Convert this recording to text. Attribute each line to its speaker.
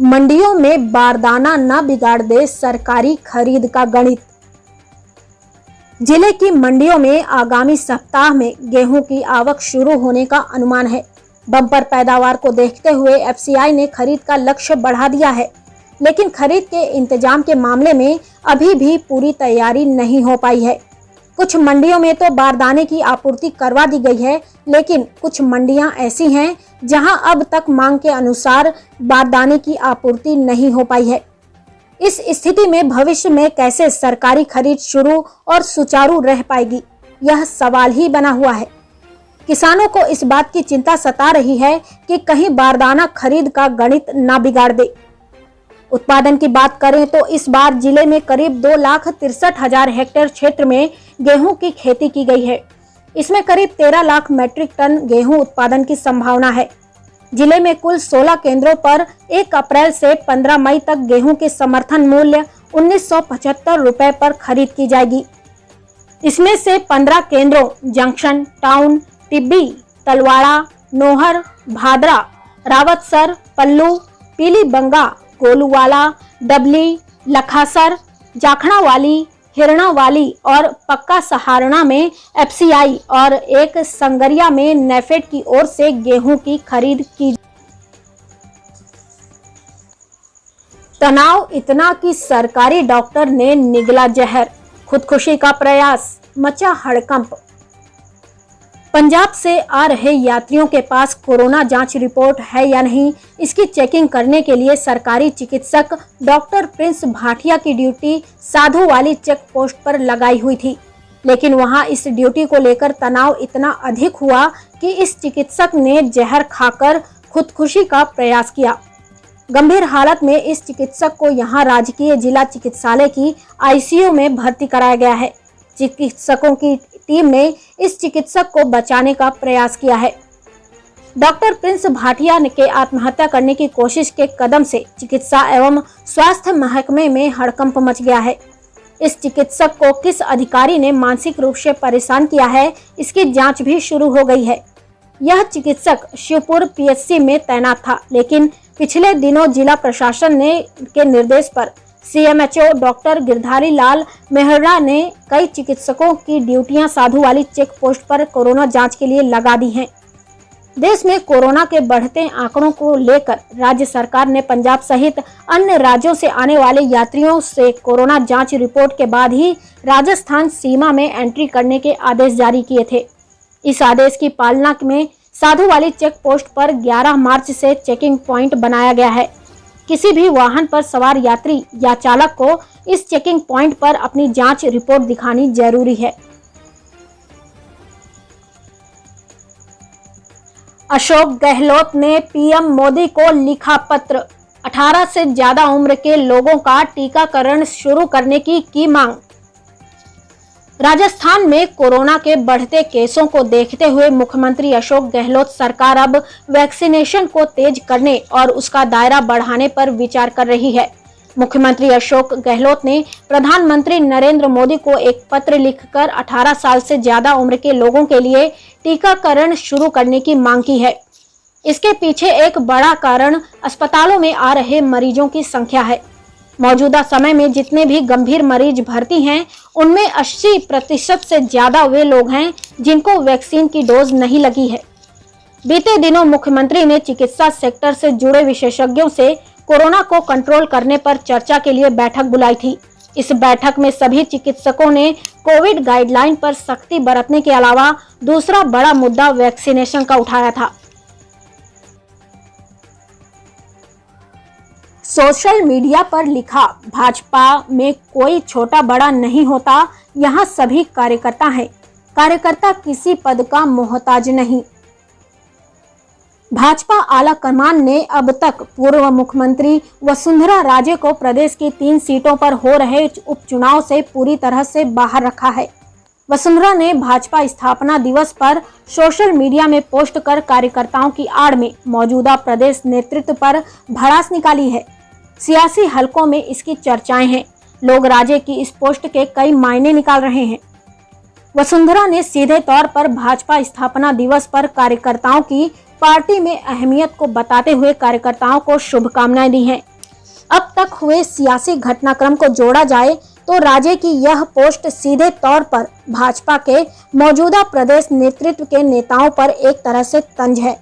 Speaker 1: मंडियों में बारदाना न बिगाड़ दे सरकारी खरीद का गणित। जिले की मंडियों में आगामी सप्ताह में गेहूं की आवक शुरू होने का अनुमान है। बम्पर पैदावार को देखते हुए एफसीआई ने खरीद का लक्ष्य बढ़ा दिया है, लेकिन खरीद के इंतजाम के मामले में अभी भी पूरी तैयारी नहीं हो पाई है। कुछ मंडियों में तो बारदाने की आपूर्ति करवा दी गई है, लेकिन कुछ मंडियां ऐसी हैं जहां अब तक मांग के अनुसार बारदाने की आपूर्ति नहीं हो पाई है। इस स्थिति में भविष्य में कैसे सरकारी खरीद शुरू और सुचारू रह पाएगी, यह सवाल ही बना हुआ है। किसानों को इस बात की चिंता सता रही है कि कहीं बारदाना खरीद का गणित ना बिगाड़ दे। उत्पादन की बात करें तो इस बार जिले में करीब 2,63,000 हेक्टेयर क्षेत्र में गेहूं की खेती की गई है। इसमें करीब 13 लाख मैट्रिक टन गेहूं उत्पादन की संभावना है। जिले में कुल 16 केंद्रों पर 1 अप्रैल से 15 मई तक गेहूं के समर्थन मूल्य 1975 रुपए पर खरीद की जाएगी। इसमें से 15 केंद्रों जंक्शन, टाउन, टिब्बी, तलवाड़ा, नोहर, भादरा, रावतसर, पल्लू, पीली बंगा, गोलूवाला, डबली, लखासर, जाखड़ावाली, हिरणावाली और पक्का सहारणा में एफसीआई और एक संगरिया में नेफेड की ओर से गेहूं की खरीद की। तनाव इतना कि सरकारी डॉक्टर ने निगला जहर, खुदकुशी का प्रयास, मचा हड़कंप। पंजाब से आ रहे यात्रियों के पास कोरोना जांच रिपोर्ट है या नहीं, इसकी चेकिंग करने के लिए सरकारी चिकित्सक डॉक्टर प्रिंस भाटिया की ड्यूटी साधु वाली चेक पोस्ट पर लगाई हुई थी। लेकिन वहां इस ड्यूटी को लेकर तनाव इतना अधिक हुआ कि इस चिकित्सक ने जहर खाकर खुदकुशी का प्रयास किया। गंभीर हालत में इस चिकित्सक को यहां राजकीय जिला चिकित्सालय की आईसीयू में भर्ती कराया गया है। चिकित्सकों की टीम ने इस चिकित्सक को बचाने का प्रयास किया है। डॉक्टर प्रिंस भाटिया के आत्महत्या करने की कोशिश के कदम से चिकित्सा एवं स्वास्थ्य महकमे में हड़कंप मच गया है। इस चिकित्सक को किस अधिकारी ने मानसिक रूप से परेशान किया है, इसकी जांच भी शुरू हो गई है। यह चिकित्सक शिवपुर पीएचसी में तैनात था, लेकिन पिछले दिनों जिला प्रशासन के निर्देश पर सीएमएचओ डॉक्टर गिरधारी लाल मेहरा ने कई चिकित्सकों की ड्यूटियां साधु वाली चेक पोस्ट पर कोरोना जांच के लिए लगा दी हैं। देश में कोरोना के बढ़ते आंकड़ों को लेकर राज्य सरकार ने पंजाब सहित अन्य राज्यों से आने वाले यात्रियों से कोरोना जांच रिपोर्ट के बाद ही राजस्थान सीमा में एंट्री करने के आदेश जारी किए थे। इस आदेश की पालना में साधु वाली चेक पोस्ट पर 11 मार्च से चेकिंग पॉइंट बनाया गया है। किसी भी वाहन पर सवार यात्री या चालक को इस चेकिंग पॉइंट पर अपनी जांच रिपोर्ट दिखानी जरूरी है। अशोक गहलोत ने पीएम मोदी को लिखा पत्र, 18 से ज्यादा उम्र के लोगों का टीकाकरण शुरू करने की मांग। राजस्थान में कोरोना के बढ़ते केसों को देखते हुए मुख्यमंत्री अशोक गहलोत सरकार अब वैक्सीनेशन को तेज करने और उसका दायरा बढ़ाने पर विचार कर रही है। मुख्यमंत्री अशोक गहलोत ने प्रधानमंत्री नरेंद्र मोदी को एक पत्र लिखकर 18 साल से ज्यादा उम्र के लोगों के लिए टीकाकरण शुरू करने की मांग की है। इसके पीछे एक बड़ा कारण अस्पतालों में आ रहे मरीजों की संख्या है। मौजूदा समय में जितने भी गंभीर मरीज भर्ती हैं, उनमें 80% से ज्यादा वे लोग हैं जिनको वैक्सीन की डोज नहीं लगी है। बीते दिनों मुख्यमंत्री ने चिकित्सा सेक्टर से जुड़े विशेषज्ञों से कोरोना को कंट्रोल करने पर चर्चा के लिए बैठक बुलाई थी। इस बैठक में सभी चिकित्सकों ने कोविड गाइडलाइन पर सख्ती बरतने के अलावा दूसरा बड़ा मुद्दा वैक्सीनेशन का उठाया था। सोशल मीडिया पर लिखा, भाजपा में कोई छोटा बड़ा नहीं होता, यहाँ सभी कार्यकर्ता हैं, कार्यकर्ता किसी पद का मोहताज नहीं। भाजपा आला कमान ने अब तक पूर्व मुख्यमंत्री वसुंधरा राजे को प्रदेश की 3 सीटों पर हो रहे उपचुनाव से पूरी तरह से बाहर रखा है। वसुंधरा ने भाजपा स्थापना दिवस पर सोशल मीडिया में पोस्ट कर कार्यकर्ताओं की आड़ में मौजूदा प्रदेश नेतृत्व पर भड़ास निकाली है। सियासी हलकों में इसकी चर्चाएं हैं। लोग राजे की इस पोस्ट के कई मायने निकाल रहे हैं। वसुंधरा ने सीधे तौर पर भाजपा स्थापना दिवस पर कार्यकर्ताओं की पार्टी में अहमियत को बताते हुए कार्यकर्ताओं को शुभकामनाएं दी हैं। अब तक हुए सियासी घटनाक्रम को जोड़ा जाए तो राजे की यह पोस्ट सीधे तौर पर भाजपा के मौजूदा प्रदेश नेतृत्व के नेताओं पर एक तरह से तंज है।